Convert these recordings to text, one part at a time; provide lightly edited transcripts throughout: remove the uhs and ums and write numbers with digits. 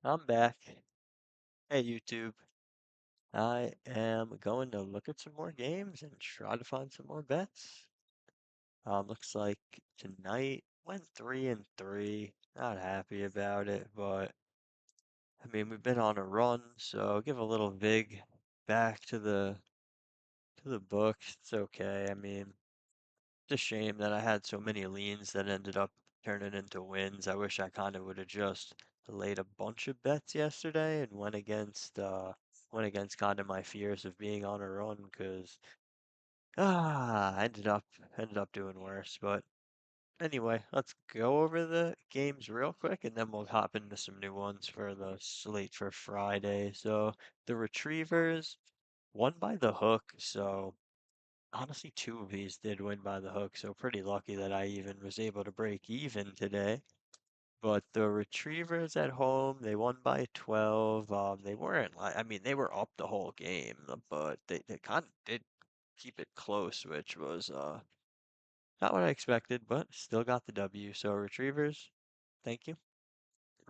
I'm back. Hey, YouTube. I am going to look at some more games and try to find some more bets. Looks like tonight went 3-3. Not happy about it, but I mean we've been on a run, so give a little vig back to the books. It's okay. I mean, it's a shame that I had so many leans that ended up turning into wins. I wish I kind of would have just laid a bunch of bets yesterday and went against kind of my fears of being on a run because I ended up doing worse. But anyway, let's go over the games real quick and then we'll hop into some new ones for the slate for Friday. So the Retrievers won by the hook, so honestly, two of these did win by the hook, so pretty lucky that I even was able to break even today. But the Retrievers at home, they won by 12. They weren't like, I mean, they were up the whole game, but they kind of did keep it close, which was not what I expected, but still got the W. So Retrievers, thank you.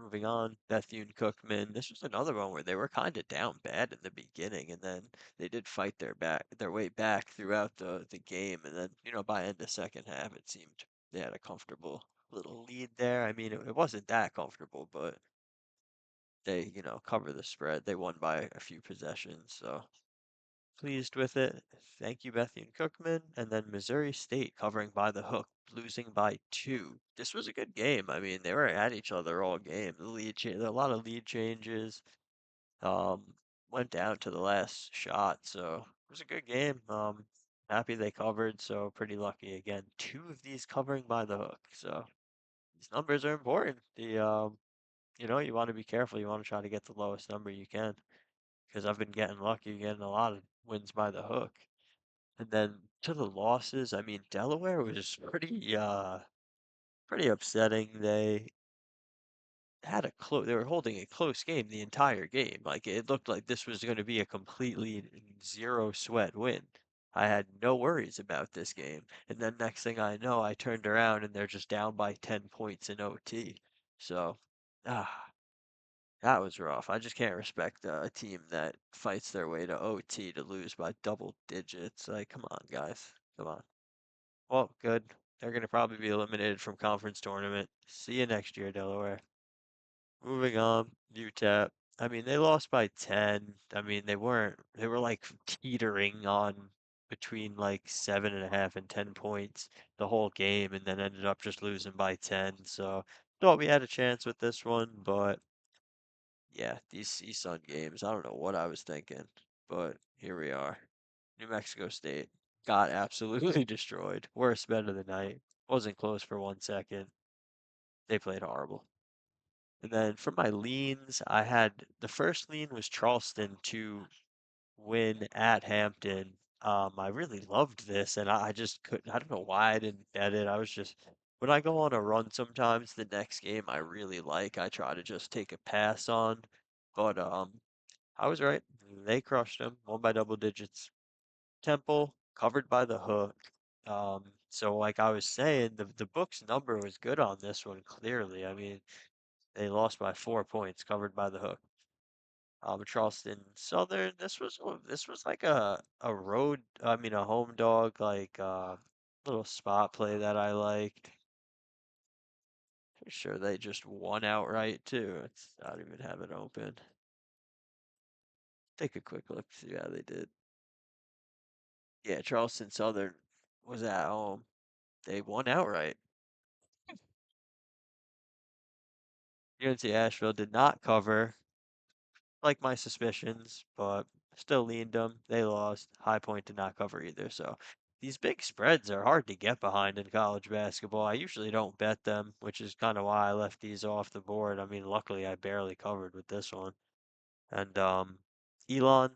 Moving on, Bethune-Cookman. This was another one where they were kind of down bad in the beginning, and then they did fight their way back throughout the game, and then by end of second half, it seemed they had a comfortable little lead there. I mean, it wasn't that comfortable, but they cover the spread. They won by a few possessions, so pleased with it. Thank you, Bethune-Cookman, and then Missouri State covering by the hook, losing by 2. This was a good game. I mean, they were at each other all game. A lot of lead changes. Um, went down to the last shot, so it was a good game. Happy they covered, so pretty lucky again. Two of these covering by the hook, so these numbers are important. You want to be careful. You want to try to get the lowest number you can, because I've been getting lucky, getting a lot of wins by the hook. And then to the losses, I mean, Delaware was pretty upsetting. They were holding a close game the entire game. Like it looked like this was going to be a completely zero sweat win. I had no worries about this game. And then next thing I know, I turned around and they're just down by 10 points in OT. So, ah, that was rough. I just can't respect a team that fights their way to OT to lose by double digits. Like, come on, guys. Come on. Well, good. They're going to probably be eliminated from conference tournament. See you next year, Delaware. Moving on, UTEP. I mean, they lost by 10. I mean, they were like teetering on between like 7.5 and 10 points the whole game and then ended up just losing by 10. So thought we had a chance with this one, but yeah, these CSUN games, I don't know what I was thinking, but here we are. New Mexico State got absolutely destroyed. Worst bet of the night. Wasn't close for 1 second. They played horrible. And then for my leans, I had the first lean was Charleston to win at Hampton. I really loved this, and I just couldn't. I don't know why I didn't bet it. I was just when I go on a run, sometimes the next game I really like, I try to just take a pass on. But I was right. They crushed them, won by double digits. Temple covered by the hook. So like I was saying, the book's number was good on this one, clearly. I mean, they lost by 4 points, covered by the hook. Charleston Southern, this was like a home dog, like little spot play that I liked. Pretty sure they just won outright too. I don't even have it open. Take a quick look, see how they did. Yeah, Charleston Southern was at home. They won outright. UNC Asheville did not cover, like my suspicions, but still leaned them. They lost. High Point did not cover either. So these big spreads are hard to get behind in college basketball. I usually don't bet them, which is kind of why I left these off the board. I mean, luckily I barely covered with this one. And Elon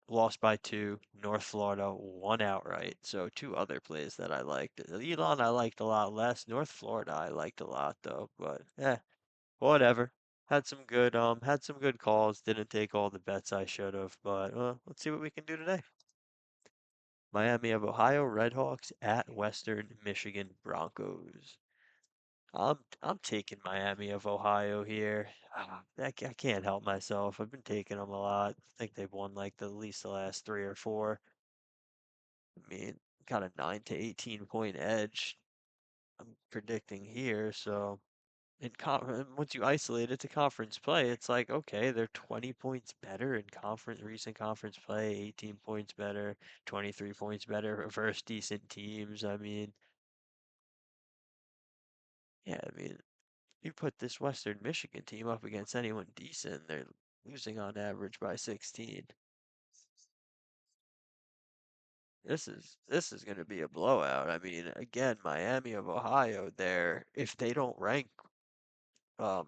lost by 2. North Florida won outright. So two other plays that I liked. Elon I liked a lot less. North Florida I liked a lot though. But whatever. Had some good calls. Didn't take all the bets I should have, but let's see what we can do today. Miami of Ohio Redhawks at Western Michigan Broncos. I'm taking Miami of Ohio here. I can't help myself. I've been taking them a lot. I think they've won like the at least the last three or four. I mean, got a 9 to 18 point edge. I'm predicting here. So once you isolate it to conference play, it's like okay, they're 20 points better in recent conference play, 18 points better, 23 points better versus decent teams. I mean, yeah, I mean, you put this Western Michigan team up against anyone decent, they're losing on average by 16. This is going to be a blowout. I mean, again, Miami of Ohio, they're if they don't rank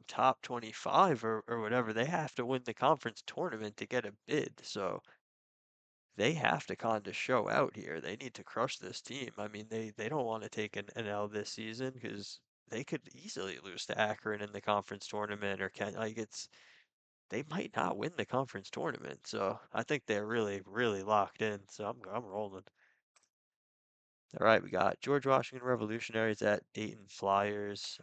top 25 or whatever, they have to win the conference tournament to get a bid. So they have to kind of show out here. They need to crush this team. I mean, they don't want to take an L this season because they could easily lose to Akron in the conference tournament or can like they might not win the conference tournament. So I think they're really, really locked in. So I'm rolling. All right, we got George Washington Revolutionaries at Dayton Flyers.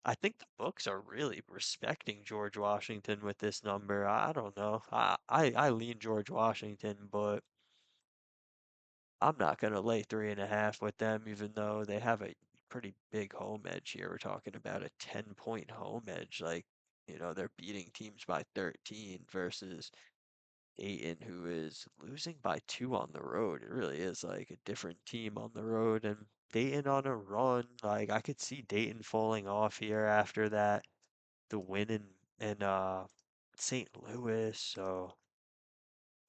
I think the books are really respecting George Washington with this number. I don't know. I lean George Washington, but I'm not gonna lay 3.5 with them, even though they have a pretty big home edge here. We're talking about a 10-point home edge. Like, they're beating teams by 13 versus Dayton, who is losing by two on the road. It really is like a different team on the road, and Dayton on a run. Like I could see Dayton falling off here after the win in St. Louis. So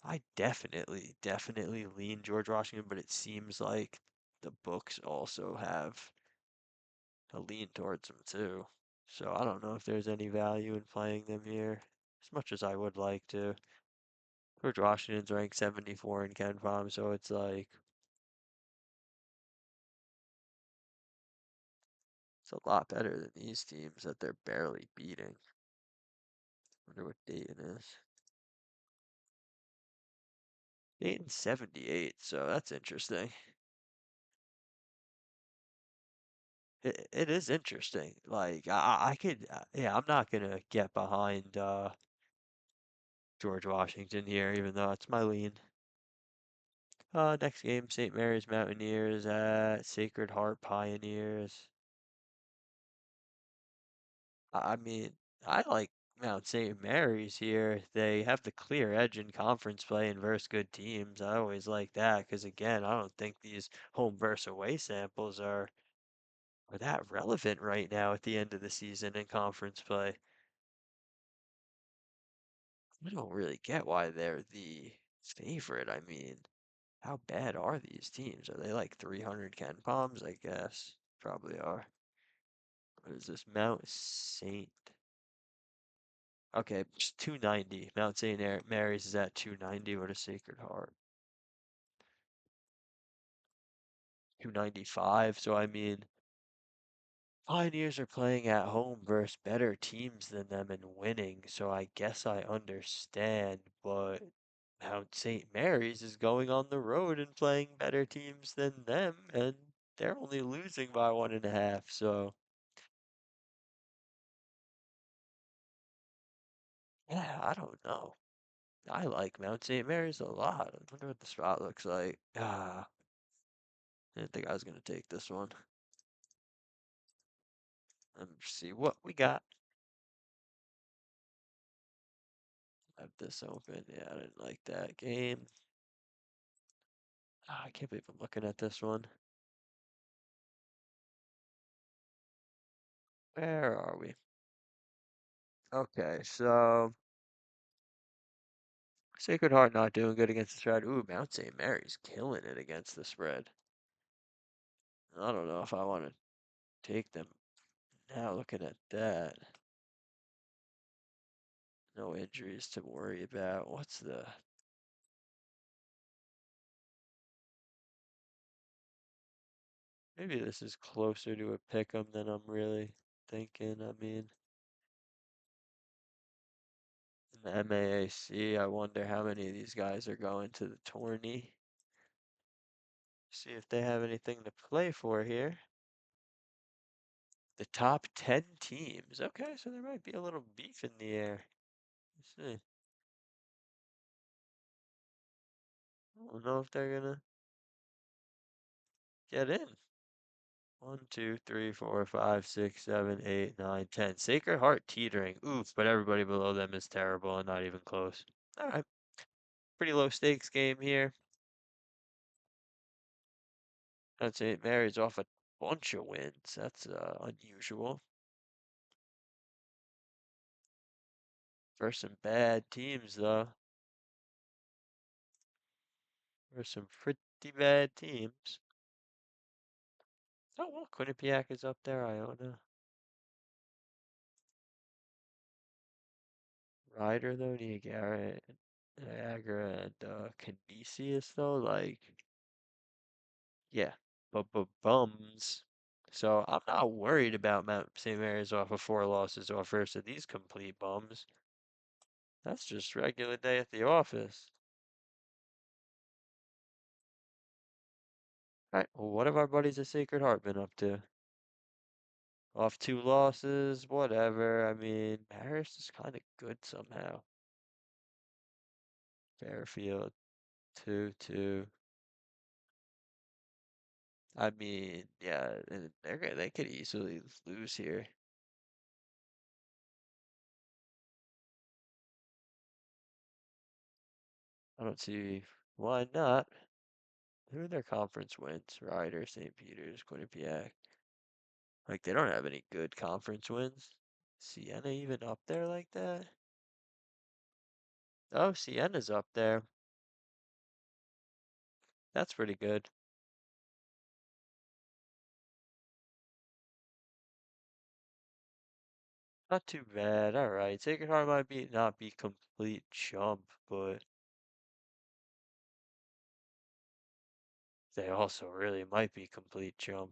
I definitely lean George Washington, but it seems like the books also have a lean towards them too. So I don't know if there's any value in playing them here, as much as I would like to. George Washington's ranked 74 in Ken Palm, so it's like it's a lot better than these teams that they're barely beating. Wonder what Dayton is. Dayton's 78, so that's interesting. It is interesting. Like I could, yeah, I'm not gonna get behind George Washington here, even though it's my lean. Next game, St. Mary's Mountaineers at Sacred Heart Pioneers. I mean, I like Mount St. Mary's here. They have the clear edge in conference play and versus good teams. I always like that because again, I don't think these home versus away samples are that relevant right now at the end of the season in conference play. I don't really get why they're the favorite. I mean, how bad are these teams? Are they like 300 Ken Palms? I guess. Probably are. What is this? Mount Saint. Okay, it's 290. Mount St. Mary's is at 290. What a Sacred Heart. 295. So, I mean, Pioneers are playing at home versus better teams than them and winning. So, I guess I understand. But Mount St. Mary's is going on the road and playing better teams than them. And they're only losing by 1.5. So, yeah, I don't know. I like Mount St. Mary's a lot. I wonder what the spot looks like. I didn't think I was going to take this one. Let's see what we got. Have this open. Yeah, I didn't like that game. I can't believe I'm looking at this one. Where are we? Okay, so Sacred Heart not doing good against the spread. Ooh, Mount St. Mary's killing it against the spread. I don't know if I want to take them now looking at that. No injuries to worry about. What's the maybe this is closer to a pick 'em than I'm really thinking. I mean, in the MAAC, I wonder how many of these guys are going to the tourney. See if they have anything to play for here. The top 10 teams. Okay, so there might be a little beef in the air. Let's see. I don't know if they're gonna get in. One, two, three, four, five, six, seven, eight, nine, 10. Sacred Heart teetering. Oof, but everybody below them is terrible and not even close. All right, pretty low stakes game here. St. Mary's off a bunch of wins. That's unusual for some bad teams, though. For some pretty bad teams. Oh, well, Quinnipiac is up there. Iona. Ryder, though. Niagara, and Canisius, though. Like, yeah. But bums. So I'm not worried about Mount St. Mary's off of 4 losses off first of these complete bums. That's just regular day at the office. All right, well, what have our buddies at Sacred Heart been up to? Off 2 losses, whatever. I mean, Paris is kind of good somehow. Fairfield, 2-2. I mean, yeah, they could easily lose here. I don't see why not. Who are their conference wins? Ryder, St. Peter's, Quinnipiac. Like, they don't have any good conference wins. Siena even up there like that? Oh, Siena's up there. That's pretty good. Not too bad. All right. Sacred Heart might be not be complete chump, but they also really might be complete chump.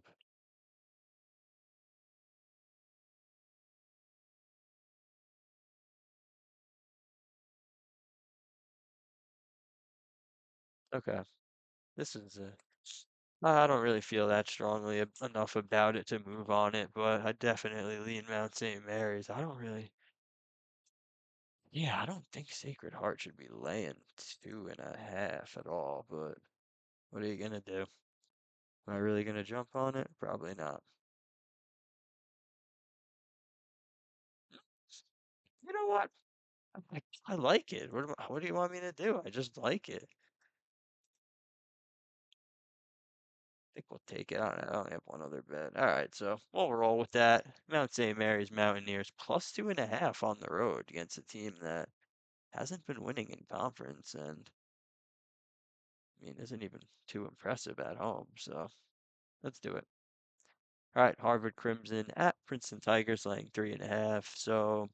Okay. This is a I don't really feel that strongly enough about it to move on it, but I definitely lean Mount St. Mary's. I don't really, yeah, I don't think Sacred Heart should be laying 2.5 at all, but what are you gonna do? Am I really gonna jump on it? Probably not. You know what? I like it. What do you want me to do? I just like it. I think we'll take it. I only have one other bet. All right, so we'll roll with that. Mount St. Mary's Mountaineers plus 2.5 on the road against a team that hasn't been winning in conference and I mean isn't even too impressive at home. So let's do it. All right, Harvard Crimson at Princeton Tigers laying 3.5. So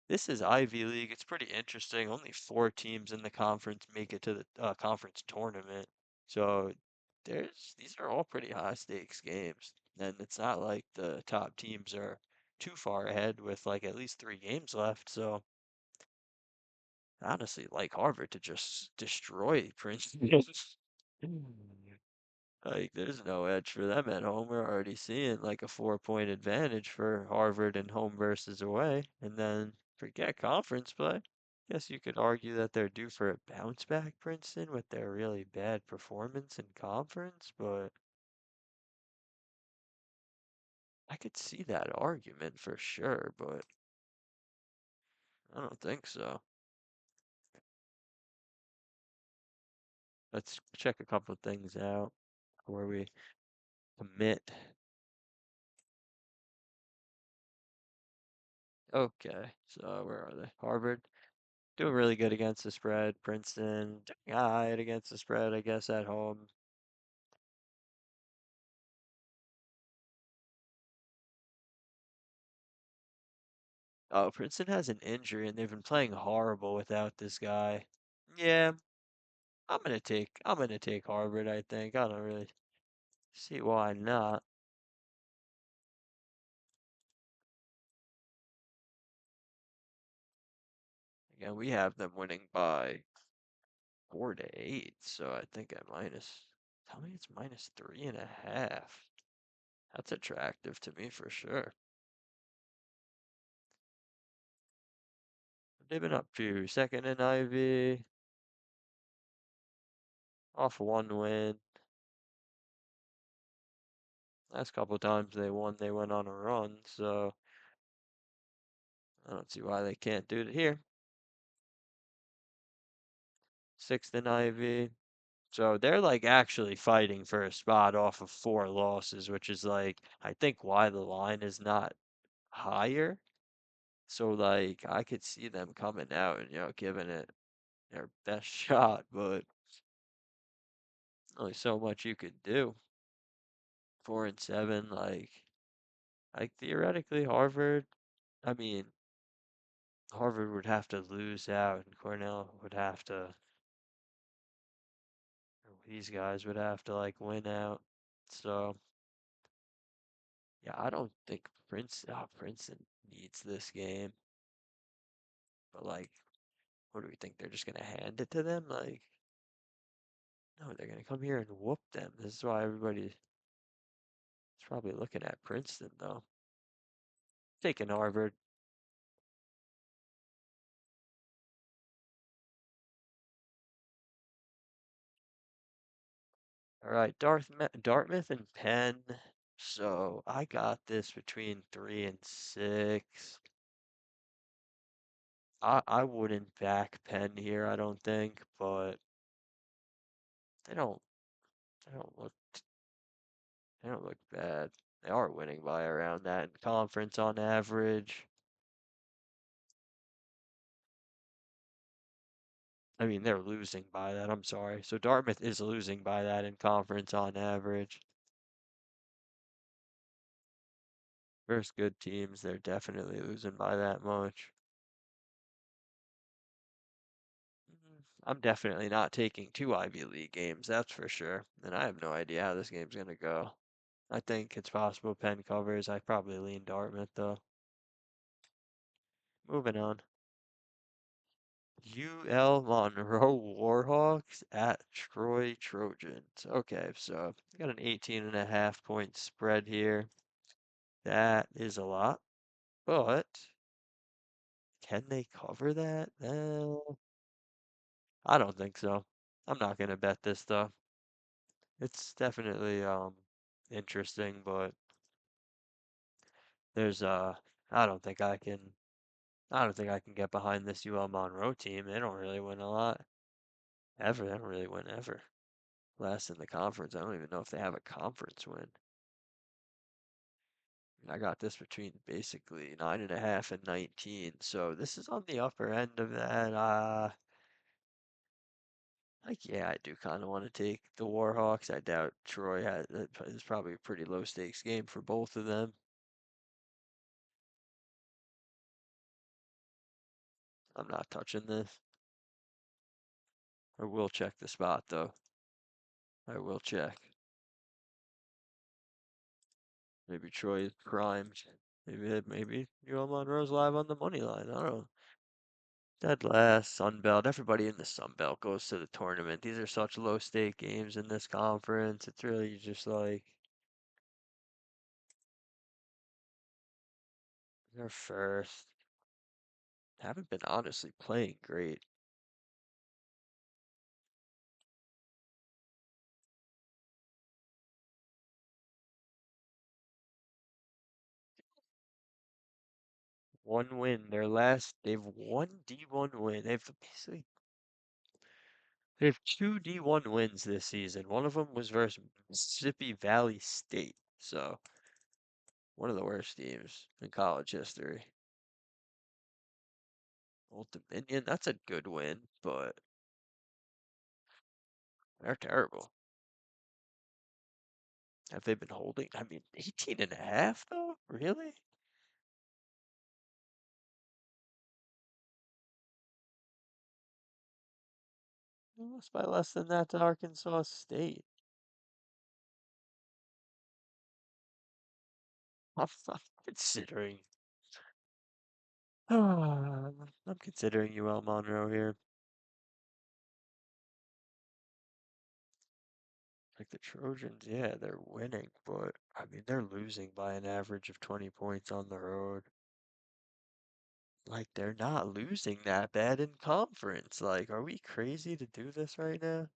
this is Ivy League. It's pretty interesting. Only 4 teams in the conference make it to the conference tournament. So these are all pretty high stakes games. And it's not like the top teams are too far ahead with like at least 3 games left. So honestly, like Harvard to just destroy Princeton. Like, there's no edge for them at home. We're already seeing like a 4-point advantage for Harvard and home versus away. And then forget conference play. Guess you could argue that they're due for a bounce back, Princeton, with their really bad performance in conference, but I could see that argument for sure, but I don't think so. Let's check a couple of things out before we commit. Okay, so where are they? Harvard. Doing really good against the spread. Princeton, doing alright against the spread, I guess, at home. Oh, Princeton has an injury and they've been playing horrible without this guy. Yeah, I'm gonna take Harvard, I think. I don't really see why not. Again, we have them winning by 4-8, so I think at minus tell me it's -3.5. That's attractive to me for sure. They've been up to second in Ivy, off one win. Last couple times they won, they went on a run, so I don't see why they can't do it here. Sixth in Ivy. So they're like actually fighting for a spot off of 4 losses, which is like, I think why the line is not higher. So like, I could see them coming out and, giving it their best shot, but only so much you could do. 4-7, like theoretically Harvard, I mean, Harvard would have to lose out and Cornell would have to, these guys would have to like win out. So yeah, I don't think Princeton needs this game. But like, what do we think? They're just gonna hand it to them? Like, no, they're gonna come here and whoop them. This is why everybody's probably looking at Princeton though. Taking Harvard. All right, Dartmouth and Penn. So I got this between 3 and 6. I wouldn't back Penn here, I don't think, but they don't they don't look they don't look bad. They are winning by around that in conference on average. I mean, they're losing by that. I'm sorry. So Dartmouth is losing by that in conference on average. Versus good teams, they're definitely losing by that much. I'm definitely not taking 2 Ivy League games, that's for sure. And I have no idea how this game's gonna go. I think it's possible Penn covers. I probably lean Dartmouth though. Moving on. UL Monroe Warhawks at Troy Trojans. Okay, so got an 18.5 point spread here. That is a lot, but can they cover that? I don't think so. I'm not gonna bet this though. It's definitely interesting, but there's I don't think I can get behind this UL Monroe team. They don't really win a lot. Ever. They don't really win ever. Last in the conference. I don't even know if they have a conference win. I got this between basically 9.5 and 19. So this is on the upper end of that. Like, yeah, I do kind of want to take the Warhawks. I doubt Troy has. It's probably a pretty low stakes game for both of them. I'm not touching this. I will check the spot though. I will check. Maybe Troy is primed. Maybe UL Monroe's live on the money line. I don't know. Dead last, Sun Belt. Everybody in the Sun Belt goes to the tournament. These are such low stake games in this conference. It's really just like they're first. Haven't been honestly playing great. One win. They've one D1 win. They have 2 D1 wins this season. One of them was versus Mississippi Valley State. So one of the worst teams in college history. Old Dominion, that's a good win, but they're terrible. Have they been holding? I mean, 18.5 though? Really? They lost by less than that to Arkansas State. I'm considering. I'm considering UL Monroe here. Like the Trojans, yeah, they're winning, but I mean, they're losing by an average of 20 points on the road. Like, they're not losing that bad in conference. Like, are we crazy to do this right now?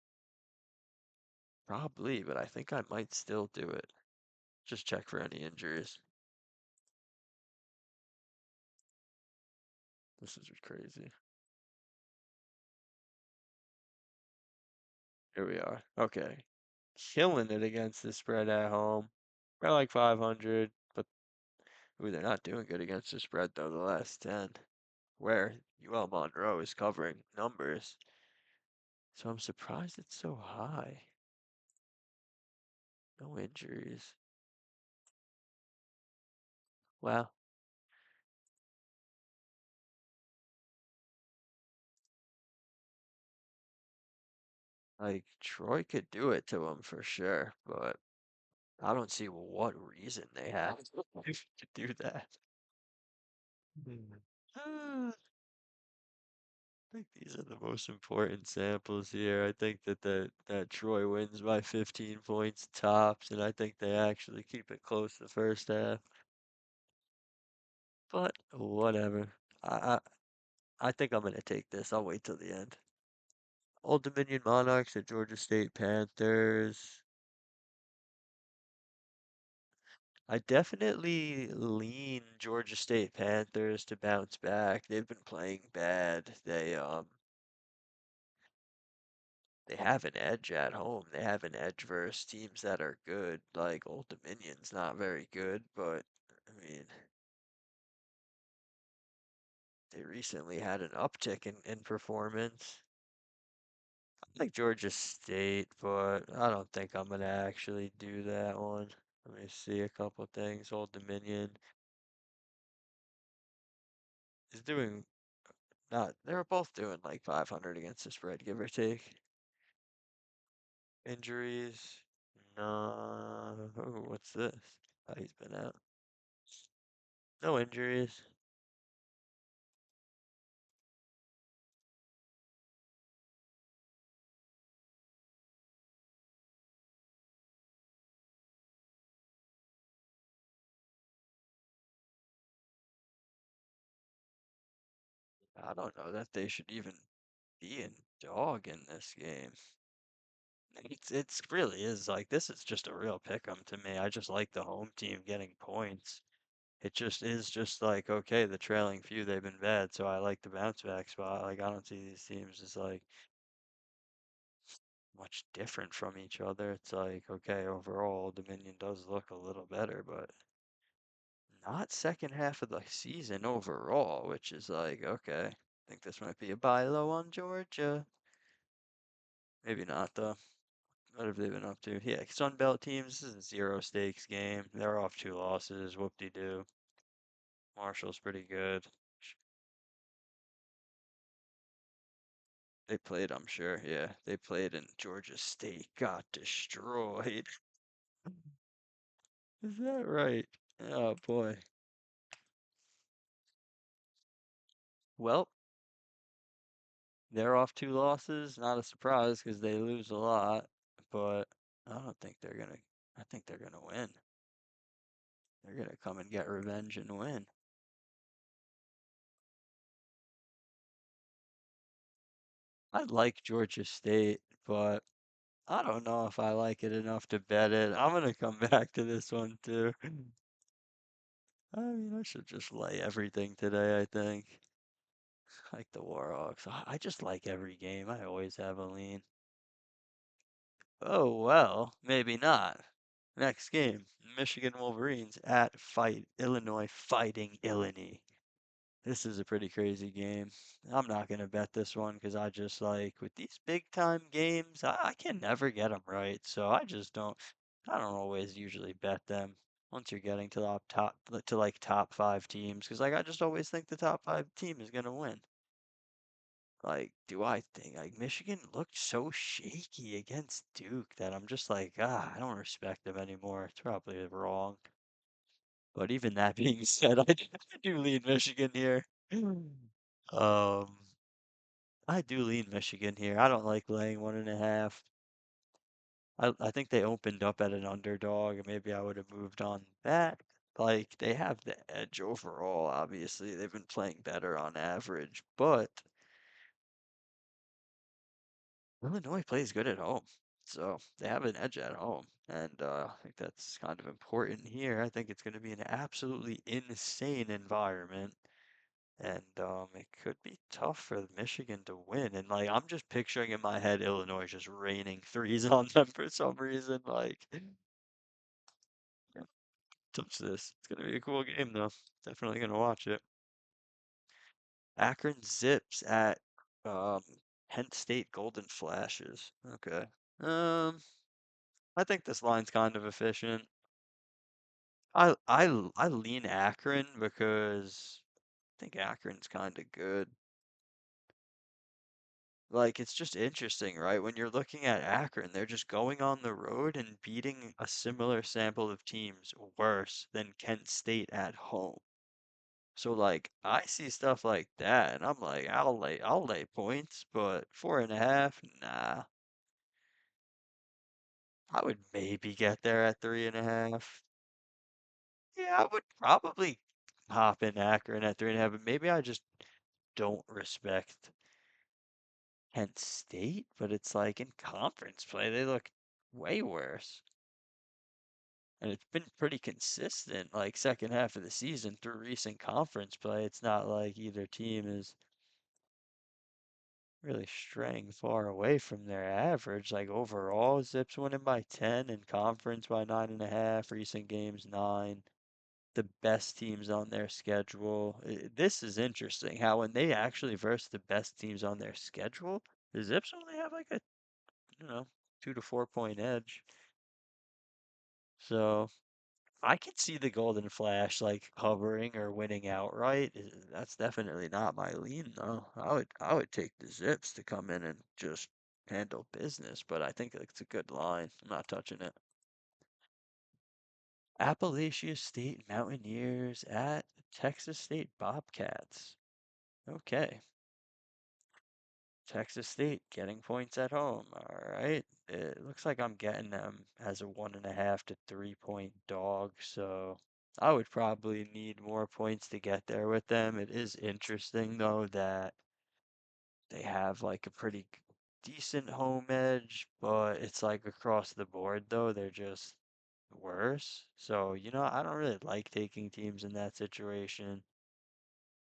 Probably, but I think I might still do it. Just check for any injuries. This is crazy. Here we are. Okay. Killing it against the spread at home. We're like 500, but ooh, they're not doing good against the spread though, the last 10. Where UL Monroe is covering numbers. So I'm surprised it's so high. No injuries. Well, like Troy could do it to him for sure, but I don't see what reason they have to do that. I think these are the most important samples here. I think that Troy wins by 15 points tops, and I think they actually keep it close the first half. But whatever. I I, I think I'm gonna take this. I'll wait till the end. Old Dominion Monarchs at Georgia State Panthers. I definitely lean Georgia State Panthers to bounce back. They've been playing bad. They have an edge at home. They have an edge versus teams that are good. Like Old Dominion's not very good, but I mean, they recently had an uptick in performance. I like Georgia State, but I don't think I'm gonna actually do that one. Let me see a couple things. Old Dominion is doing not. They're both doing like 500 against the spread, give or take. Injuries? No. Oh, what's this? Oh, he's been out. No injuries. I don't know that they should even be in dog in this game. It's really is like this is just a real pick 'em to me. I just like the home team getting points. It just is just like okay, the trailing few they've been bad, so I like the bounce back spot. Like I don't see these teams as like much different from each other. It's like okay, overall Dominion does look a little better, but not second half of the season overall, which is like okay. I think this might be a buy low on Georgia. Maybe not though. What have they been up to? Yeah, Sun Belt teams, this is a zero stakes game. They're off 2 losses. Whoop-de-doo. Marshall's pretty good. They played, I'm sure. Yeah, they played in Georgia State. Got destroyed. Is that right? Oh boy. Well, they're off 2 losses. Not a surprise because they lose a lot, but I don't think they're gonna. I think they're gonna win. They're gonna come and get revenge and win. I like Georgia State, but I don't know if I like it enough to bet it. I'm gonna come back to this one too. I mean, I should just lay everything today, I think. Like the Warhawks. I just like every game. I always have a lean. Oh, well, maybe not. Next game, Michigan Wolverines at Illinois Fighting Illini. This is a pretty crazy game. I'm not going to bet this one because I just like with these big time games, I can never get them right. So I don't always usually bet them once you're getting to the to like top five teams because like I just always think the top five team is going to win. Like, do I think like Michigan looked so shaky against Duke that I'm just like, I don't respect them anymore. It's probably wrong. But even that being said, I do lean Michigan here. Um, I do lean Michigan here. I don't like laying 1.5. I think they opened up at an underdog, and maybe I would have moved on that. Like they have the edge overall, obviously. They've been playing better on average, but Illinois plays good at home. So they have an edge at home. And I think that's kind of important here. I think it's going to be an absolutely insane environment. And it could be tough for Michigan to win. And like I'm just picturing in my head Illinois just raining threes on them for some reason. Like touch this. It's gonna be a cool game though. Definitely gonna watch it. Akron Zips at um Kent State Golden Flashes. Okay. Um, I think this line's kind of efficient. I lean Akron because I think Akron's kind of good. Like it's just interesting, right? When you're looking at Akron, they're just going on the road and beating a similar sample of teams worse than Kent State at home. So like I see stuff like that and I'm like, I'll lay points, but 4.5, nah. I would maybe get there at 3.5. Yeah, I would probably hop in Akron at 3.5, but maybe I just don't respect Kent State, but it's like in conference play, they look way worse. And it's been pretty consistent, like second half of the season through recent conference play. It's not like either team is really straying far away from their average. Like overall, Zips winning by 10 and conference by 9.5, recent games 9. The best teams on their schedule. This is interesting how when they actually verse the best teams on their schedule, the Zips only have like a, you know, 2 to 4 point edge. So I could see the Golden Flash like covering or winning outright. That's definitely not my lean though. I would take the Zips to come in and just handle business, but I think it's a good line. I'm not touching it. Appalachia State Mountaineers at Texas State Bobcats. Okay. Texas State getting points at home. All right. It looks like I'm getting them as a 1.5 to 3 point dog. So I would probably need more points to get there with them. It is interesting though that they have like a pretty decent home edge, but it's like across the board though, they're just worse. So, I don't really like taking teams in that situation.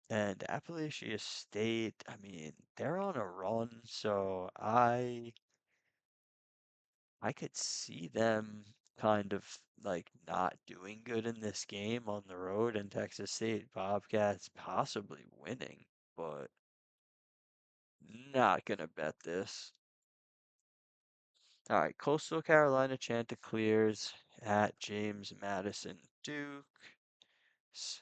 And Appalachia State, I mean, they're on a run, so I could see them kind of like not doing good in this game on the road and Texas State Bobcats possibly winning, but not gonna bet this. All right, Coastal Carolina Chanticleers at James Madison Duke.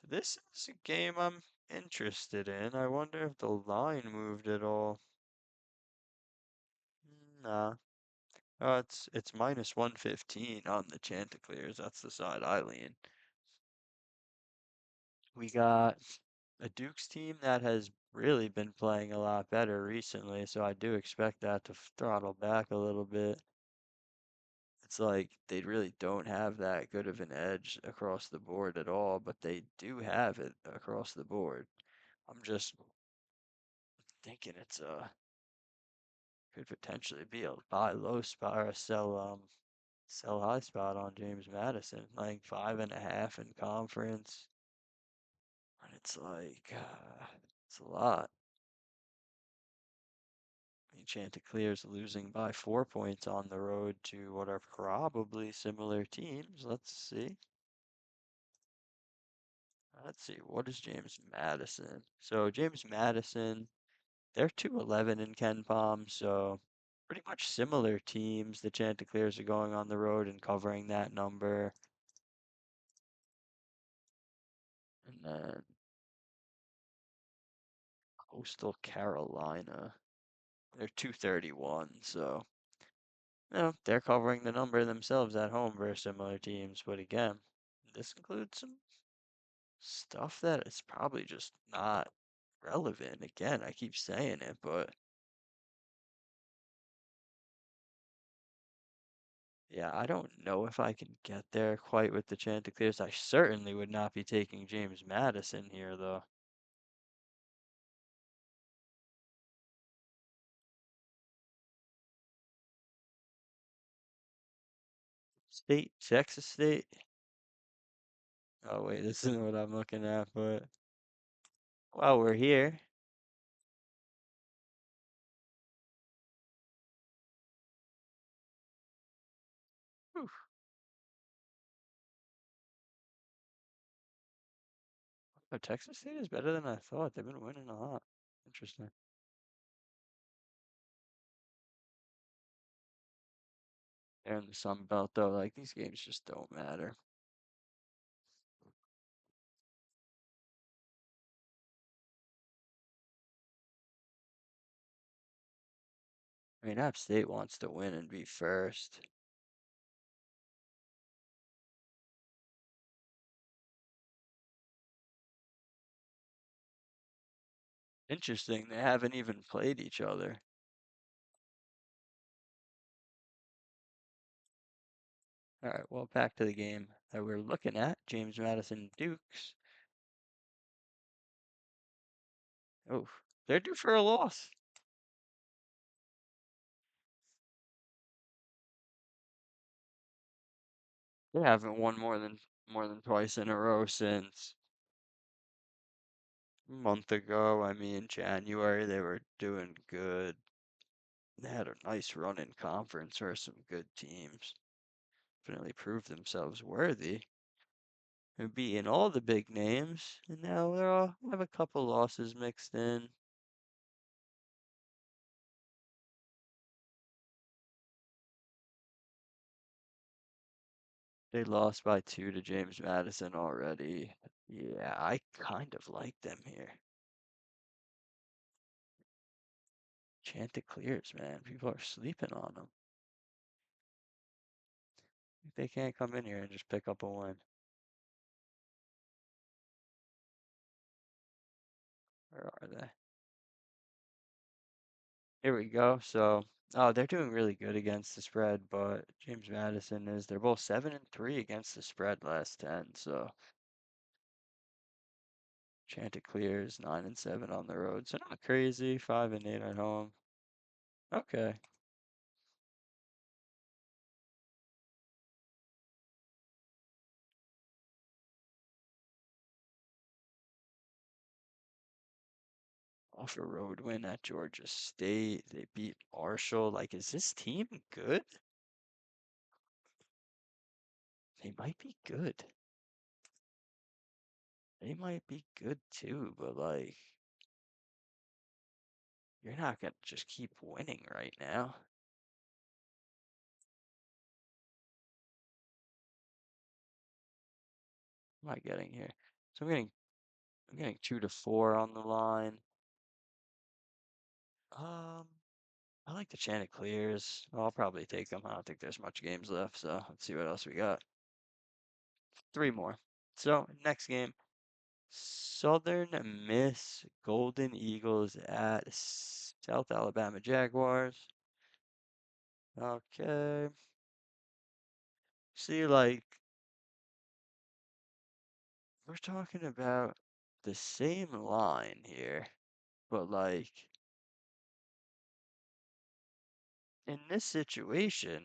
This is a game I'm interested in. I wonder if the line moved at all. Nah. It's minus 115 on the Chanticleers. That's the side I lean. We got a Dukes team that has really been playing a lot better recently, so I do expect that to throttle back a little bit. It's like they really don't have that good of an edge across the board at all, but they do have it across the board. I'm just thinking it's a could potentially be a buy low spot or a sell high spot on James Madison, like 5.5 in conference. And it's like, it's a lot. I mean, Chanticleer's losing by 4 points on the road to what are probably similar teams. Let's see. Let's see. What is James Madison? So James Madison, they're 2-11 in Ken Palm, so pretty much similar teams. The Chanticleers are going on the road and covering that number. And then Coastal Carolina, they're 231, so they're covering the number themselves at home versus similar teams. But again, this includes some stuff that is probably just not relevant. Again, I keep saying it, but Yeah, I don't know if I can get there quite with the Chanticleers. I certainly would not be taking James Madison here, though. State, Texas State. Oh, wait, this isn't what I'm looking at, but while we're here, whew, oh, Texas State is better than I thought. They've been winning a lot. Interesting. They're in the Sun Belt, though. Like, these games just don't matter. I mean, App State wants to win and be first. Interesting. They haven't even played each other. All right, well, back to the game that we're looking at. James Madison Dukes. Oh, they're due for a loss. They haven't won more than twice in a row since a month ago. I mean, January they were doing good. They had a nice run in conference for some good teams. Definitely proved themselves worthy of beating all the big names, and now they're all have a couple losses mixed in. They lost by 2 to James Madison already. Yeah, I kind of like them here. Chanticleers, man. People are sleeping on them. They can't come in here and just pick up a win. Where are they? Here we go. So, oh, they're doing really good against the spread, but James Madison is. They're both 7-3 against the spread last 10. So Chanticleers 9-7 on the road. So not crazy. 5-8 at home. Okay. Off a road win at Georgia State. They beat Marshall. Like, is this team good? They might be good. They might be good too, but like, you're not gonna just keep winning right now. What am I getting here? So I'm getting 2-4 on the line. Um, I like the Chanticleers. I'll probably take them. I don't think there's much games left, so let's see what else we got. 3 more. So next game, Southern Miss Golden Eagles at South Alabama Jaguars. Okay. See, like, we're talking about the same line here, but like, in this situation,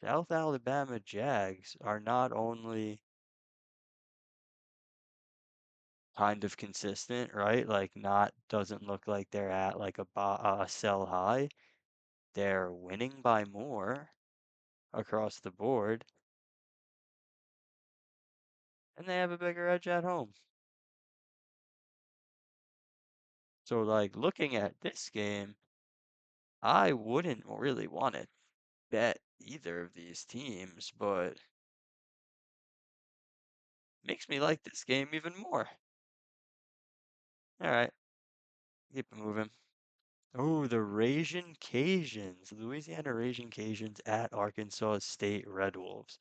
South Alabama Jags are not only kind of consistent, right? Like, not doesn't look like they're at like a sell high. They're winning by more across the board, and they have a bigger edge at home. So, like, looking at this game, I wouldn't really want to bet either of these teams, but makes me like this game even more. All right, keep it moving. Oh, the Ragin' Cajuns, Louisiana Ragin' Cajuns at Arkansas State Red Wolves.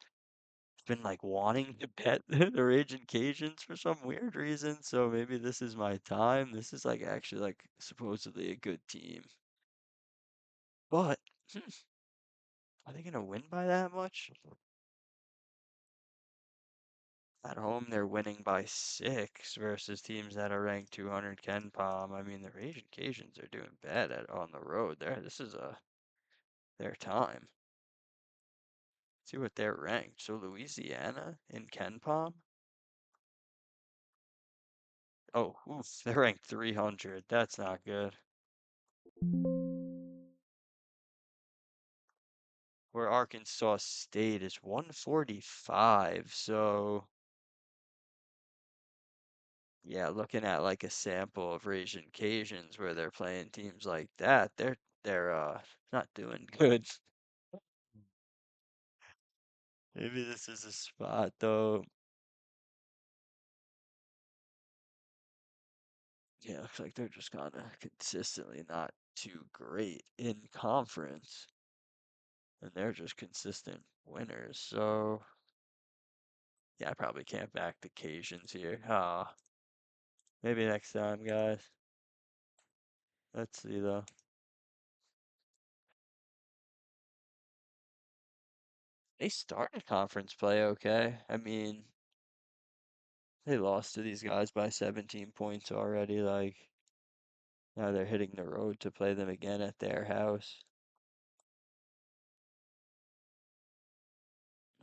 Been like wanting to bet the Raging Cajuns for some weird reason, so maybe this is my time. This is like actually like supposedly a good team. But Are they gonna win by that much? At home, they're winning by 6 versus teams that are ranked 200 Ken Palm. I mean, the Raging Cajuns are doing bad on the road. This is their time. See what they're ranked. So Louisiana in Ken Palm. Oh, oof, they're ranked 300. That's not good. Where Arkansas State is 145. So yeah, looking at like a sample of Raging Cajuns where they're playing teams like that, they're not doing good. Maybe this is a spot though. Yeah, looks like they're just kind of consistently not too great in conference, and they're just consistent winners. So yeah, I probably can't back the Cajuns here. Maybe next time, guys. Let's see though. They started conference play okay. I mean, they lost to these guys by 17 points already. Like, now they're hitting the road to play them again at their house.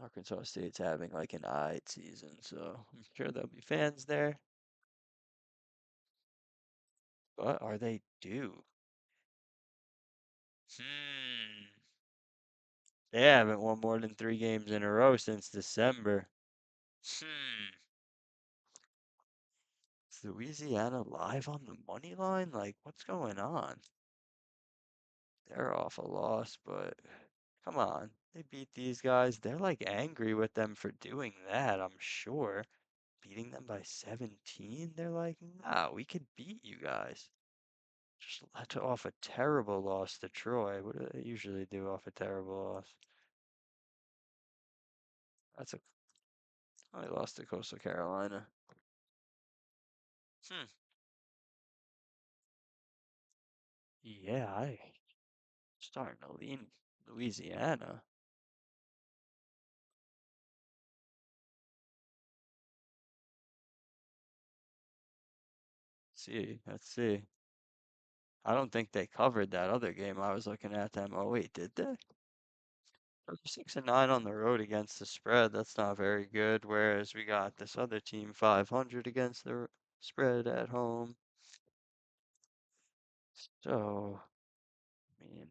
Arkansas State's having like an odd season, so I'm sure there'll be fans there. But are they due? Hmm. They haven't won more than 3 games in a row since December. Hmm. Is Louisiana live on the money line? Like, what's going on? They're off a loss, but come on. They beat these guys. They're like angry with them for doing that, I'm sure. Beating them by 17? They're like, nah, we could beat you guys. Just let off a terrible loss to Troy. What do they usually do off a terrible loss? That's a I lost to Coastal Carolina. Hmm. Yeah, I starting to lean Louisiana. Let's see. I don't think they covered that other game I was looking at them. Oh wait, did they? They're 6-9 on the road against the spread. That's not very good. Whereas we got this other team 500 against the spread at home. So, I mean,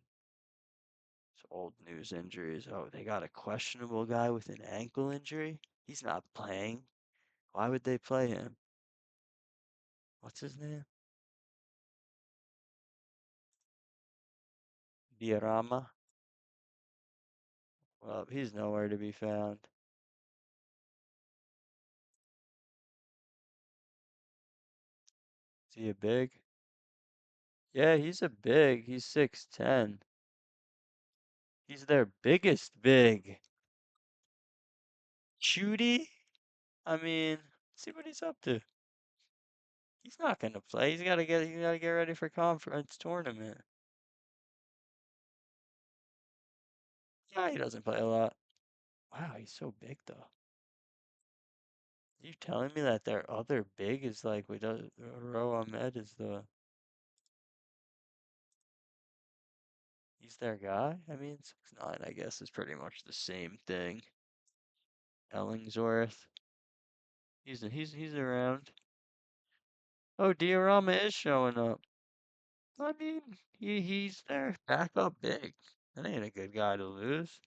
it's old news injuries. Oh, they got a questionable guy with an ankle injury. He's not playing. Why would they play him? What's his name? Diarama? Well, he's nowhere to be found. Is he a big? Yeah, he's a big. He's 6'10". He's their biggest big. Shooty? I mean, see what he's up to. He's not gonna play. He's gotta get ready for conference tournament. Yeah, he doesn't play a lot. Wow, he's so big though. You telling me that their other big is like Ro Ahmed is he's their guy? I mean, 6'9", I guess, is pretty much the same thing. Ellingsworth. He's around. Oh, Diorama is showing up. I mean, he's their backup big. That ain't a good guy to lose.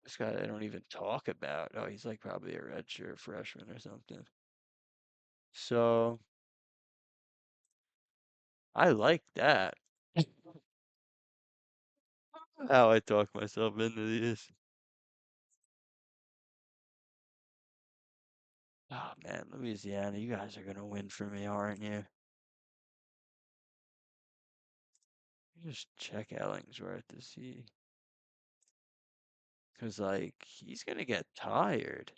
This guy they don't even talk about. Oh, he's like probably a redshirt freshman or something. So I like that. How I talk myself into these. Oh man, Louisiana, you guys are gonna win for me, aren't you? Just check Ellingsworth to see. Cause like he's gonna get tired.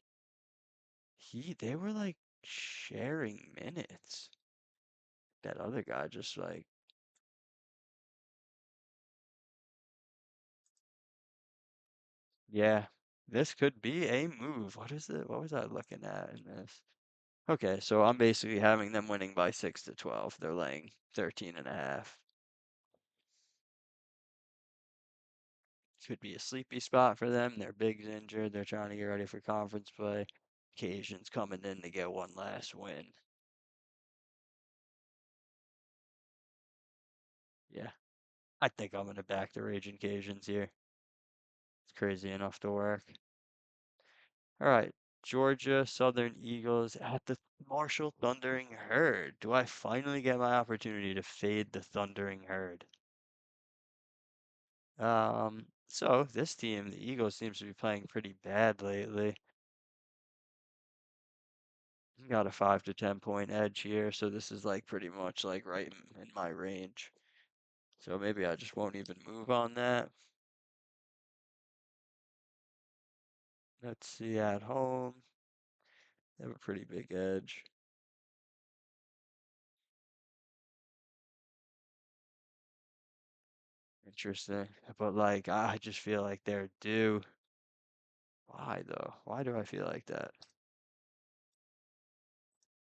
They were like Sharing minutes. That other guy just like, yeah, this could be a move. What is it? What was I looking at in this? Okay, so I'm basically having them winning by 6 to 12. They're laying 13 and a half. Could be a sleepy spot for them. Their big's injured. They're trying to get ready for conference play. Cajuns coming in to get one last win. Yeah, I think I'm gonna back the Raging Cajuns here. It's crazy enough to work. All right, Georgia Southern Eagles at the Marshall Thundering Herd. Do I finally get my opportunity to fade the Thundering Herd? So this team, the Eagles, seems to be playing pretty bad lately. Got a 5 to 10 point edge here, so this is like pretty much like right in my range. So maybe I just won't even move on that. Let's see at home. They have a pretty big edge. Interesting. But like I just feel like they're due. Why though? Why do I feel like that?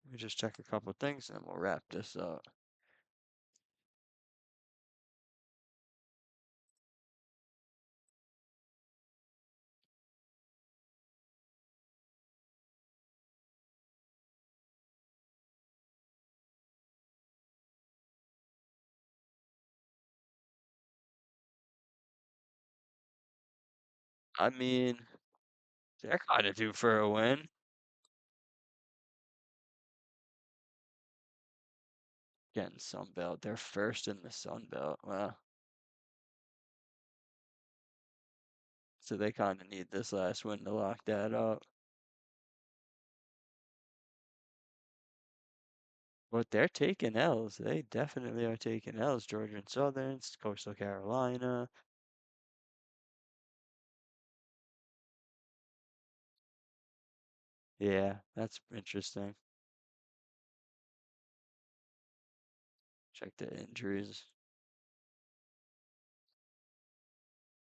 Let me just check a couple things and we'll wrap this up. I mean, they're kind of due for a win. Getting Sun Belt. They're first in the Sun Belt. Well, so they kind of need this last win to lock that up. But they're taking L's. They definitely are taking L's. Georgia and Southern, Coastal Carolina. Yeah, that's interesting. Check the injuries.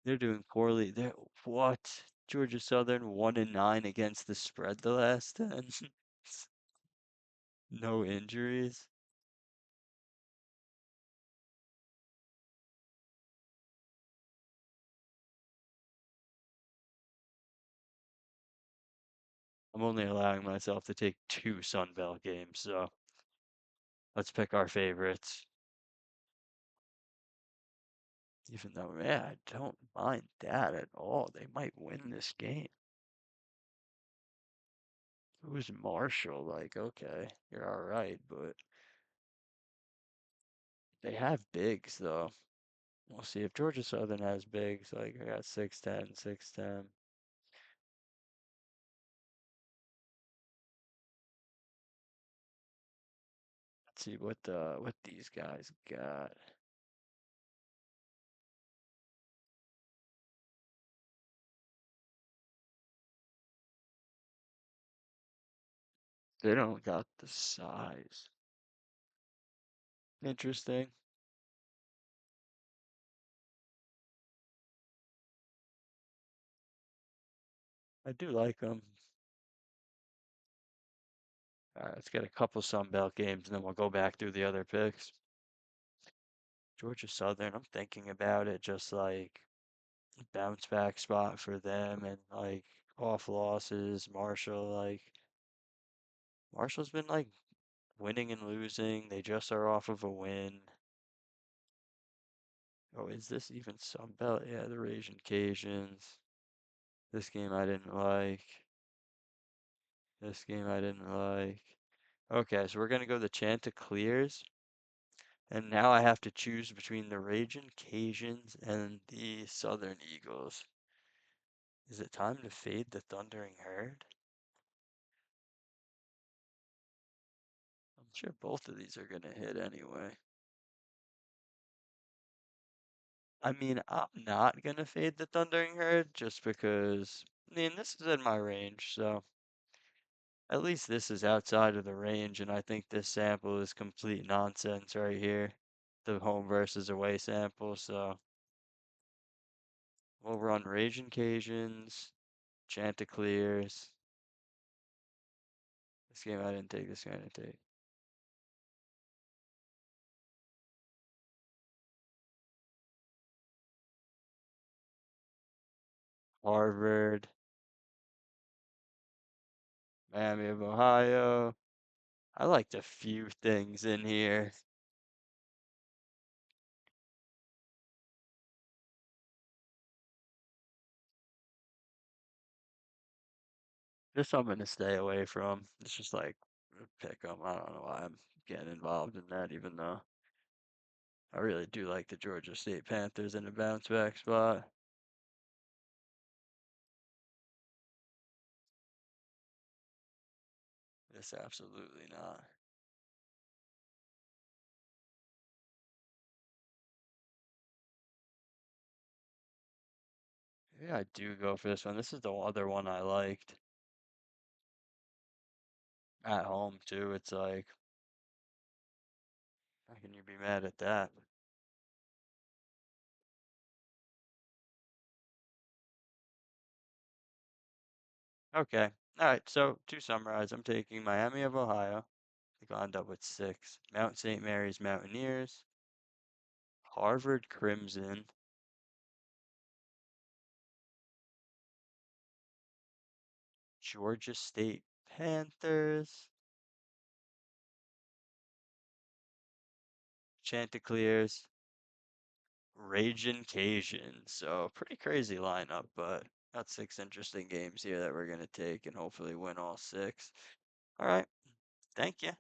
They're doing poorly. They're what? Georgia Southern 1-9 against the spread the last 10. No injuries. I'm only allowing myself to take two Sun Belt games, so let's pick our favorites. Even though, yeah, I don't mind that at all. They might win this game. Who's Marshall? Like, okay, you're all right, but they have bigs though. We'll see if Georgia Southern has bigs. Like, I got 6'10", 6'10". Let's see what these guys got. They don't got the size. Interesting. I do like them. All right, let's get a couple Sun Belt games and then we'll go back through the other picks. Georgia Southern, I'm thinking about it just like bounce back spot for them and like off losses. Marshall's been like winning and losing. They just are off of a win. Oh, is this even Sun Belt? Yeah, the Raging Cajuns. This game I didn't like. This game I didn't like. Okay, so we're gonna go the Chanticleers. And now I have to choose between the Raging Cajuns and the Southern Eagles. Is it time to fade the Thundering Herd? I'm sure both of these are gonna hit anyway. I mean, I'm not gonna fade the Thundering Herd just because, I mean, this is in my range, so At least this is outside of the range, and I think this sample is complete nonsense right here. The home versus away sample, so we'll run Raging Cajuns, Chanticleers. This game I didn't take, this game I didn't take. Harvard, Miami of Ohio. I liked a few things in here. This I'm gonna stay away from. It's just like pick 'em. I don't know why I'm getting involved in that, even though I really do like the Georgia State Panthers in a bounce back spot. This absolutely not. Yeah, I do go for this one. This is the other one I liked. At home too. It's like, how can you be mad at that? Okay. All right. So to summarize, I'm taking Miami of Ohio. I think I'll end up with 6. Mount St. Mary's Mountaineers, Harvard Crimson, Georgia State Panthers, Chanticleers, Ragin' Cajuns. So pretty crazy lineup, but got 6 interesting games here that we're gonna take and hopefully win all 6. All right. Thank you.